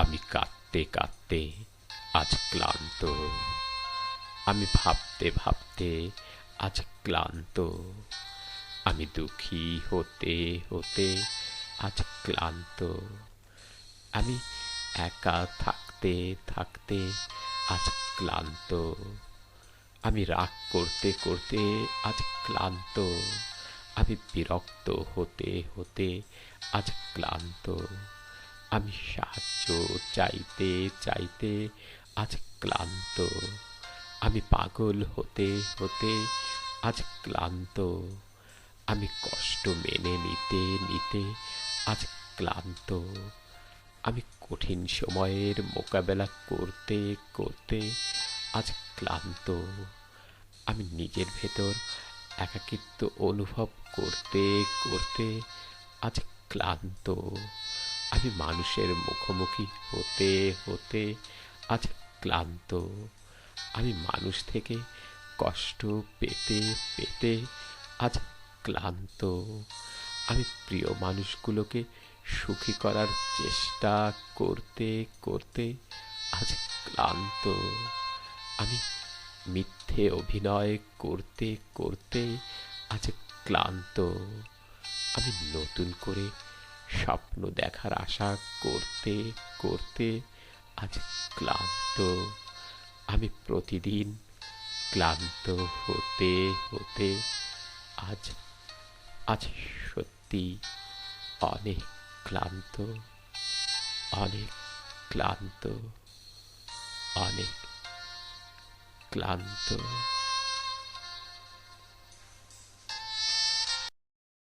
আমি কাঁদতে কাঁদতে আজ ক্লান্ত, আমি ভাবতে ভাবতে আজ ক্লান্ত, আমি দুঃখী হতে হতে আজ ক্লান্ত, আমি একা থাকতে থাকতে আজ ক্লান্ত, আমি রাগ করতে করতে আজ ক্লান্ত, আমি বিরক্ত হতে হতে আজ ক্লান্ত, আমি সাহায্য চাইতে চাইতে আজ ক্লান্ত, আমি পাগল হতে হতে আজ ক্লান্ত, আমি কষ্ট মেনে নিতে নিতে আজ ক্লান্ত, আমি কঠিন সময়ের মোকাবেলা করতে করতে আজ ক্লান্ত, আমি নিজের ভেতর একাকিত্ব অনুভব করতে করতে আজ ক্লান্ত, আমি মানুষের মুখোমুখি হতে হতে আজ ক্লান্ত, আমি মানুষ থেকে কষ্ট পেতে পেতে আজ ক্লান্ত, আমি প্রিয় মানুষগুলোকে সুখী করার চেষ্টা করতে করতে আজ ক্লান্ত, আমি মিথ্যে অভিনয় করতে করতে আজ ক্লান্ত, আমি নতুন করে স্বপ্ন দেখার আশা করতে করতে আজ ক্লান্ত, আমি প্রতিদিন ক্লান্ত হতে হতে আজ আজ সত্যি অনেক ক্লান্ত, অনেক ক্লান্ত, অনেক ক্লান্ত।